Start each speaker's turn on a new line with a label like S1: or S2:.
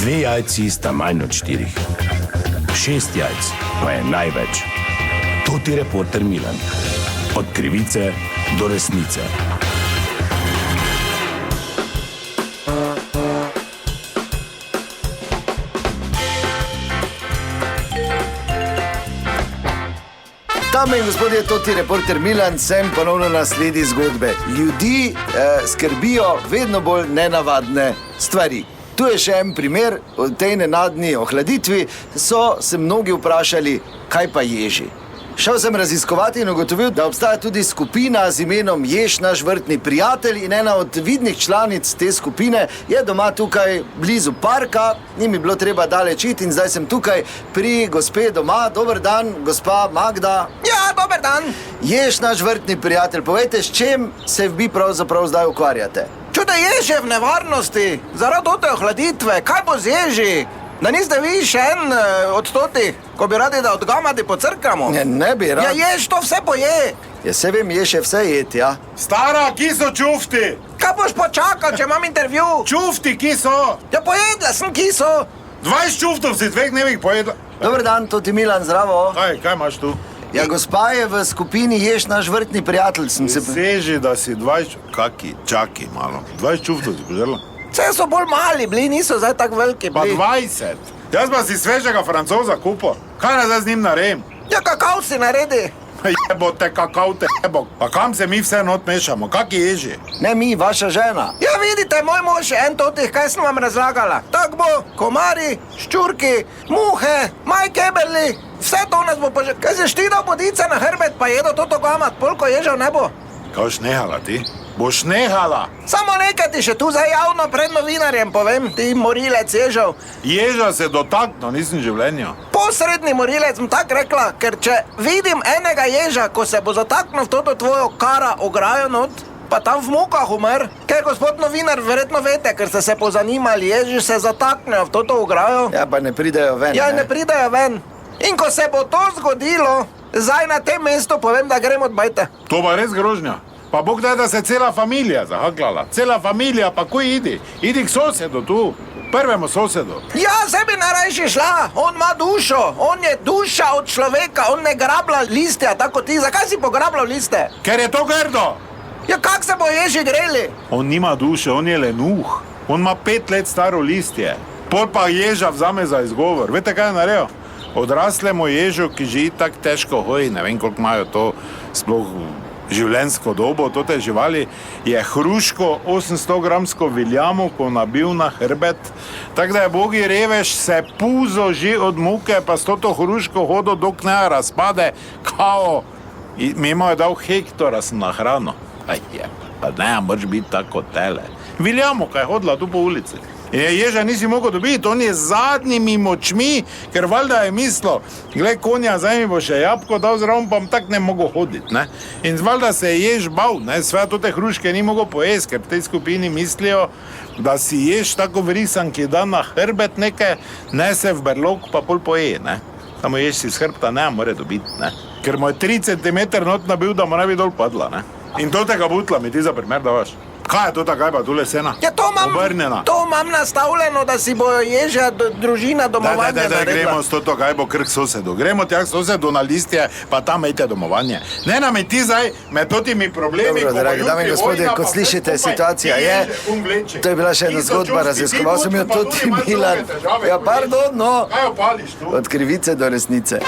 S1: 2 jajci sta manj od 4. 6 jajc pa je največ. To ti reporter Milan. Od krivice do resnice.
S2: Dame in gospodje, to ti reporter Milan, sem ponovno na sledi zgodbe. Ljudi skrbijo vedno bolj nenavadne stvari. Tu je še en primer, v tej nenadni ohladitvi so se mnogi vprašali, kaj pa ježi. Šel sem raziskovati in ugotovil, da obstaja tudi skupina z imenom Jež, naš vrtni prijatelj, in ena od vidnih članic te skupine je doma tukaj blizu parka, ni mi bilo treba daleč iti in zdaj sem tukaj pri gospe doma. Dober dan, gospa Magda.
S3: Ja, dober dan.
S2: Jež, naš vrtni prijatelj, povejte, s čem se vi pravzaprav zdaj ukvarjate?
S3: Čuda jež je v nevarnosti, zaradi te ohladitve, kaj bo z ježi? Da niste vi še en od totih, ko bi radi, da odgamati po crkamo?
S2: Ne bi rad.
S3: Ja, jež to vse poje.
S2: Ja, se vem, jež je vse jeti, ja.
S4: Stara, ki so čufti?
S3: Kaj boš počakal, če imam intervju?
S4: Čufti, ki so?
S3: Ja, pojedla sem kiso.
S4: 20 čuftov si 2 dnevih pojedla.
S2: Dober dan, to ti Milan, zdravo.
S4: Kaj imaš tu?
S2: Ja, gospa je v skupini Jež, naš vrtni prijatelj, sem se...
S4: Seži, da si 20... Kaki, čaki malo. 20 čuftov si požela?
S3: Vse so bolj mali bili, niso zdaj tako veliki
S4: Pa
S3: bili.
S4: 20. Jaz pa si svežega Francoza kupil. Kaj ne zdaj z njim naredim?
S3: Ja, kakav si naredi?
S4: Jebote, kakav te jebok. Pa kam se mi vse not mešamo? Kaki ježi?
S2: Ne mi, vaša žena.
S3: Ja, vidite, moj mož je en totih, kaj sem vam razlagala. Tak bo, komari, ščurki, muhe, majkebeli, vse to nas bo požel. Kaj se štidal bodice na hrbet, pa jedo toto gamat, polko ježev ne bo.
S4: Kaj boš nehala ti? Boš nehala?
S3: Samo nekaj ti še tu zdaj javno pred novinarjem povem, ti morilec ježev.
S4: Ježa se dotaknil, nisem življenja.
S3: Posredni morilec, sem tak rekla, ker če vidim enega ježa, ko se bo zataknil v toto tvojo kara ograjo not, pa tam v mukah umr, ker gospod novinar verjetno vete, ker ste se pozanimali, ježi se zataknejo v toto ograjo.
S2: Ja, pa ne pridejo ven,
S3: Ja, ne pridejo ven. In ko se bo to zgodilo, zdaj na tem mestu povem, da grem od bajte.
S4: To pa res grožnja. Pa Bog daj, da se cela familija zahaklala. Cela familija, pa kuj idi? Idi k sosedu tu, prvemu sosedu.
S3: Ja, sebi narajši šla, on ima dušo, on je duša od človeka, on ne grablja listja, tako ti. Zakaj si pograbljal liste?
S4: Ker je to grdo.
S3: Ja, kak se bo ježi greli?
S4: On nima duše, on je lenuh. On ima 5 let staro listje. Pol pa ježa vzame za izgovor. Veste, kaj je naredil? Odraslemu ježu, ki živi tako težko hoji, ne vem, koliko imajo to sploh življenjsko dobo, tote živali, je hruško 800-gramsko viljamovko nabil na hrbet, tako da je bogi revež se puzo že od muke, pa s toto hruško hodo dok ne razpade, kao. Mimo je dal Hektora sem na hrano. Pa ne, moraš biti tako tele. Viljamovka je hodila tu po ulici. Ježa nisi mogel dobiti, on je z zadnjimi močmi, ker valjda je mislil, gled konja, zdaj mi bo še jabko dal zraven, pa tak ne mogel hoditi, ne. In valjda se je jež bal, ne, sve tote hruške ni mogel pojesti, ker v tej skupini mislijo, da si jež tako vrisan, ki da na hrbet neke, nese v berlog, pa pol poje, ne. Samo jež si z hrbta ne more dobiti, ne. Ker mu je 3 cm not nabil, da mu ne bi dol padla, ne. In totega butla mi ti za primer davaš. Kaj je to takaj pa tule sena?
S3: Ja, to imam nastavljeno, da si bo ježa družina domovanje naredila.
S4: Gremo s toto gajbo krk sosedu. Gremo tja k sosedu na listje, pa tam imejte domovanje. Ne nam je ti zdaj med totimi problemi.
S2: Dobro, dragi dame in gospodje, kot slišite, situacija je, to je bila še ena zgodba, raziskoval sem jo tudi Milan. Ja, pardon, no.
S4: Kaj opališ tu?
S2: Od krivice do resnice.